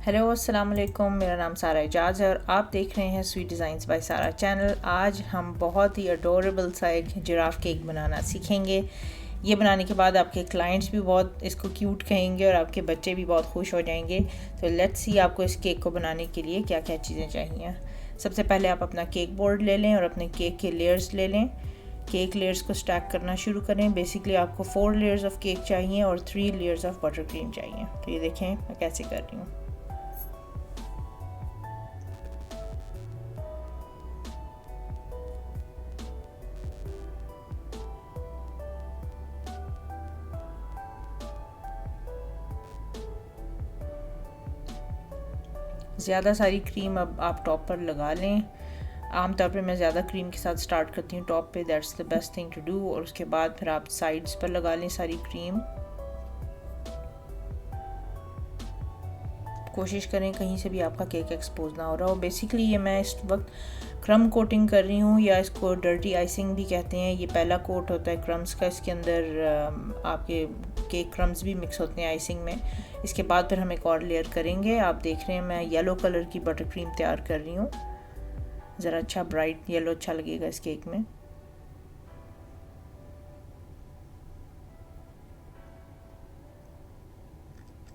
Hello अस्सलाम वालेकुम। मेरा नाम सारा एजाज है और आप देख रहे हैं स्वीट डिज़ाइंस बाय सारा चैनल। आज हम बहुत ही अडोरेबल सा एक जिराफ केक बनाना सीखेंगे। ये बनाने के बाद आपके क्लाइंट्स भी बहुत इसको क्यूट कहेंगे और आपके बच्चे भी बहुत खुश हो जाएंगे। तो लेट्स सी आपको इस केक को बनाने के लिए क्या क्या चीज़ें चाहिए। सबसे पहले आप अपना केक बोर्ड ले लें और अपने केक के लेयर्स ले लें। केक लेयर्स को स्टैक करना शुरू करें। बेसिकली आपको 4 लेयर्स ऑफ केक चाहिए और 3 लेयर्स ऑफ बटर क्रीम चाहिए। तो ये देखें मैं कैसे कर रही हूँ। ज़्यादा सारी क्रीम अब आप टॉप पर लगा लें। आमतौर पर मैं ज़्यादा क्रीम के साथ स्टार्ट करती हूँ टॉप पे, that's the best thing to do. और उसके बाद फिर आप साइड्स पर लगा लें सारी क्रीम। कोशिश करें कहीं से भी आपका केक एक्सपोज ना हो रहा हो। बेसिकली ये मैं इस वक्त क्रम कोटिंग कर रही हूँ, या इसको डर्टी आइसिंग भी कहते हैं। ये पहला कोट होता है क्रम्स का, इसके अंदर आपके केक क्रम्स भी मिक्स होते हैं आइसिंग में। इसके बाद फिर हम एक और लेयर करेंगे। आप देख रहे हैं मैं येलो कलर की बटर क्रीम तैयार कर रही हूँ। ज़रा अच्छा ब्राइट येलो अच्छा लगेगा इस केक में।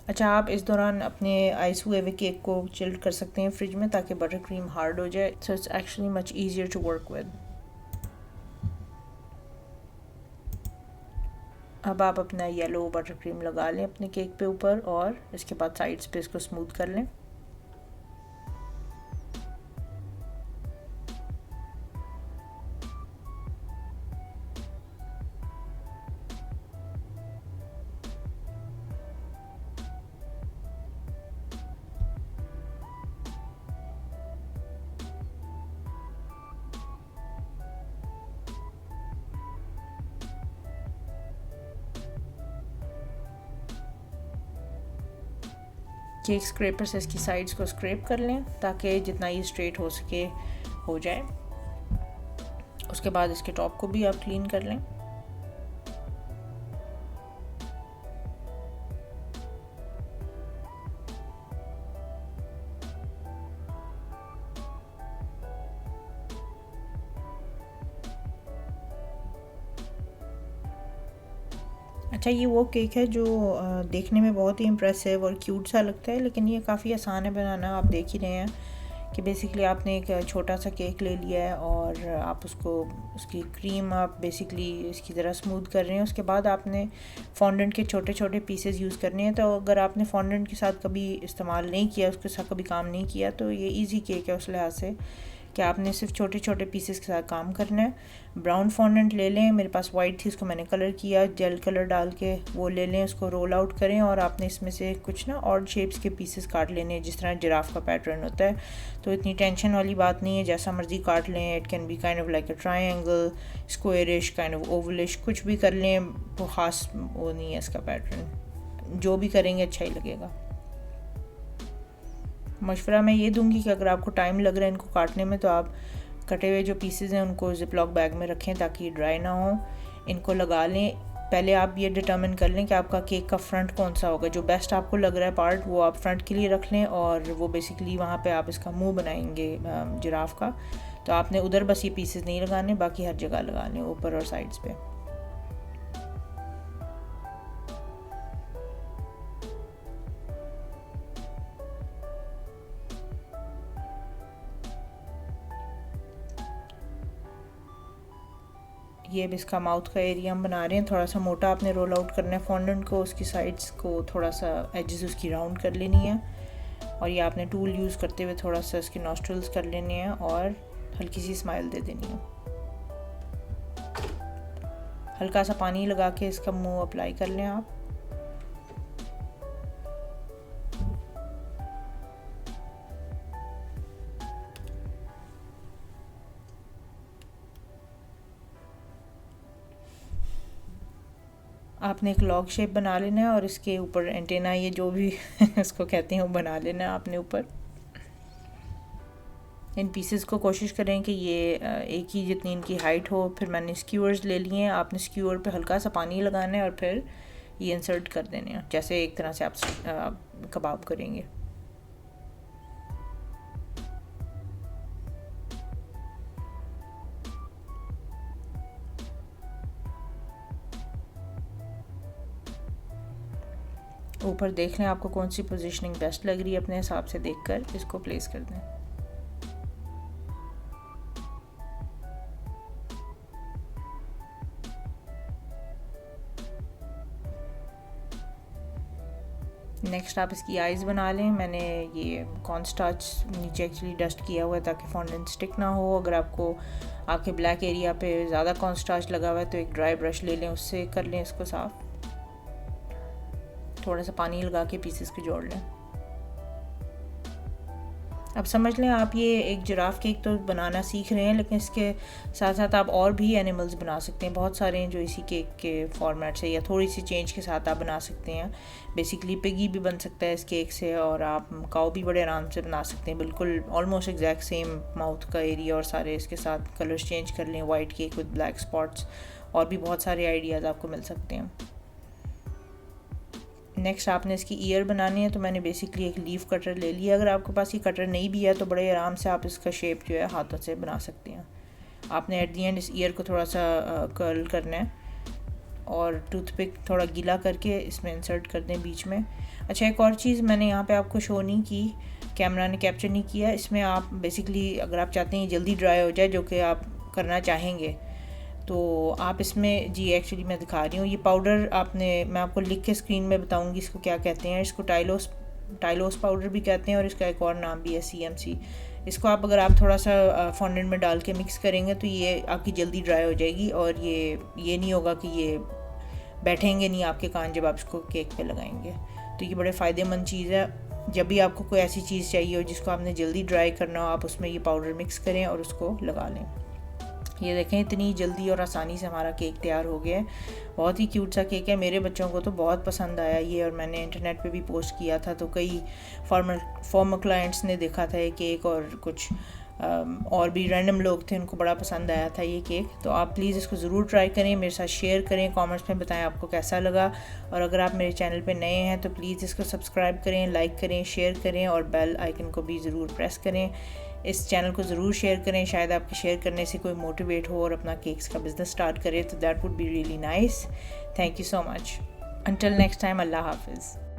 अच्छा, आप इस दौरान अपने आइस हुए हुए केक को चिल्ड कर सकते हैं फ्रिज में, ताकि बटर क्रीम हार्ड हो जाए। So it's actually much easier to work with. अब आप अपना येलो बटर क्रीम लगा लें अपने केक पे ऊपर, और इसके बाद साइड्स पे इसको स्मूथ कर लें। केक स्क्रैपर से इसकी साइड्स को स्क्रैप कर लें ताकि जितना ये स्ट्रेट हो सके हो जाए। उसके बाद इसके टॉप को भी आप क्लीन कर लें। अच्छा, ये वो केक है जो देखने में बहुत ही इम्प्रेसिव और क्यूट सा लगता है, लेकिन ये काफ़ी आसान है बनाना। आप देख ही रहे हैं कि बेसिकली आपने एक छोटा सा केक ले लिया है और आप उसकी क्रीम आप बेसिकली इसकी ज़रा स्मूथ कर रहे हैं। उसके बाद आपने फॉन्डेंट के छोटे छोटे पीसेस यूज़ करने हैं। तो अगर आपने फॉन्डेंट के साथ कभी इस्तेमाल नहीं किया, उसके साथ कभी काम नहीं किया, तो ये इजी केक है उस लिहाज से कि आपने सिर्फ छोटे छोटे पीसेस के साथ काम करना है। ब्राउन फॉन्डेंट ले लें, मेरे पास वाइट थी उसको मैंने कलर किया, जेल कलर डाल के वो ले लें। उसको रोल आउट करें और आपने इसमें से कुछ ना ऑड शेप्स के पीसेस काट लेने हैं, जिस तरह जिराफ का पैटर्न होता है। तो इतनी टेंशन वाली बात नहीं है, जैसा मर्जी काट लें। It can be kind of like a triangle, squarish, kind of ovalish, कुछ भी कर लें। वो ख़ास वो नहीं है इसका पैटर्न, जो भी करेंगे अच्छा ही लगेगा। मशवरा मैं ये दूंगी कि अगर आपको टाइम लग रहा है इनको काटने में, तो आप कटे हुए जो पीसेस हैं उनको जिपलॉक बैग में रखें ताकि ड्राई ना हो। इनको लगा लें। पहले आप ये डिटर्मिन कर लें कि आपका केक का फ्रंट कौन सा होगा। जो बेस्ट आपको लग रहा है पार्ट, वो आप फ्रंट के लिए रख लें, और वो बेसिकली वहाँ पे आप इसका मुंह बनाएंगे जिराफ का। तो आपने उधर बस ये पीसेस नहीं लगाने, बाकी हर जगह लगा लें, ऊपर और साइड्स पे। ये अब इसका माउथ का एरिया हम बना रहे हैं। थोड़ा सा मोटा आपने रोल आउट करना है फॉन्डेंट को, उसकी साइड्स को थोड़ा सा एजेस उसकी राउंड कर लेनी है, और ये आपने टूल यूज़ करते हुए थोड़ा सा इसके नॉस्ट्रल्स कर लेने हैं और हल्की सी स्माइल दे देनी है। हल्का सा पानी लगा के इसका मुंह अप्लाई कर लें आप। आपने एक लॉग शेप बना लेना है और इसके ऊपर एंटेना, ये जो भी इसको कहते हैं, वो बना लेना है आपने ऊपर। इन पीसेस को कोशिश करें कि ये एक ही जितनी इनकी हाइट हो। फिर मैंने स्क्यूअर्स ले लिए हैं। आपने स्क्यूअर पे हल्का सा पानी लगाना है और फिर ये इंसर्ट कर देने हैं, जैसे एक तरह से आप कबाब करेंगे। ऊपर देख लें आपको कौन सी पोजीशनिंग बेस्ट लग रही है, अपने हिसाब से देखकर इसको प्लेस कर दें। नेक्स्ट आप इसकी आइज़ बना लें। मैंने ये कॉर्न स्टार्च नीचे एक्चुअली डस्ट किया हुआ है ताकि फॉन्डेंट स्टिक ना हो। अगर आपको आपके ब्लैक एरिया पे ज़्यादा कॉर्न स्टार्च लगा हुआ है तो एक ड्राई ब्रश ले लें, उससे कर लें इसको साफ़। थोड़ा सा पानी लगा के पीसेस को जोड़ लें। अब समझ लें आप ये एक जिराफ केक तो बनाना सीख रहे हैं, लेकिन इसके साथ साथ आप और भी एनिमल्स बना सकते हैं। बहुत सारे हैं जो इसी केक के फॉर्मेट से या थोड़ी सी चेंज के साथ आप बना सकते हैं। बेसिकली पिगी भी बन सकता है इस केक से, और आप काऊ भी बड़े आराम से बना सकते हैं। बिल्कुल ऑलमोस्ट एग्जैक्ट सेम माउथ का एरिया और सारे इसके साथ कलर्स चेंज कर लें, white cake with black spots, और भी बहुत सारे आइडियाज़ आपको मिल सकते हैं। नेक्स्ट आपने इसकी ईयर बनानी है, तो मैंने बेसिकली एक लीफ कटर ले लिया। अगर आपके पास ये कटर नहीं भी है तो बड़े आराम से आप इसका शेप जो है हाथों से बना सकते हैं। आपने एट दी एंड इस ईयर को थोड़ा सा कर्ल करना है और टूथपिक थोड़ा गीला करके इसमें इंसर्ट कर दें बीच में। अच्छा, एक और चीज़ मैंने यहाँ पे आपको शो नहीं की, कैमरा ने कैप्चर नहीं किया। इसमें आप बेसिकली अगर आप चाहते हैं जल्दी ड्राई हो जाए, जो कि आप करना चाहेंगे, तो आप इसमें जी एक्चुअली मैं दिखा रही हूँ ये पाउडर मैं आपको लिख के स्क्रीन में बताऊँगी इसको क्या कहते हैं। इसको टाइलोस पाउडर भी कहते हैं और इसका एक और नाम भी है CMC। इसको अगर आप थोड़ा सा फॉन्डेंट में डाल के मिक्स करेंगे तो ये आपकी जल्दी ड्राई हो जाएगी, और ये नहीं होगा कि ये बैठेंगे नहीं आपके कान जब आप इसको केक पे लगाएंगे। तो ये बड़े फ़ायदेमंद चीज़ है। जब भी आपको कोई ऐसी चीज़ चाहिए हो जिसको आपने जल्दी ड्राई करना हो, आप उसमें ये पाउडर मिक्स करें और उसको लगा लें। ये देखें इतनी जल्दी और आसानी से हमारा केक तैयार हो गया है। बहुत ही क्यूट सा केक है, मेरे बच्चों को तो बहुत पसंद आया ये, और मैंने इंटरनेट पे भी पोस्ट किया था तो कई फॉर्मर क्लाइंट्स ने देखा था ये केक, और कुछ और भी रैंडम लोग थे, उनको बड़ा पसंद आया था ये केक। तो आप प्लीज़ इसको ज़रूर ट्राई करें, मेरे साथ शेयर करें, कमेंट्स में बताएं आपको कैसा लगा। और अगर आप मेरे चैनल पे नए हैं तो प्लीज़ इसको सब्सक्राइब करें, लाइक करें, शेयर करें, और बेल आइकन को भी ज़रूर प्रेस करें। इस चैनल को ज़रूर शेयर करें, शायद आपके शेयर करने से कोई मोटिवेट हो और अपना केक्स का बिज़नेस स्टार्ट करे, तो that would be really nice. Thank you so much. Until next time, अल्लाह हाफिज़।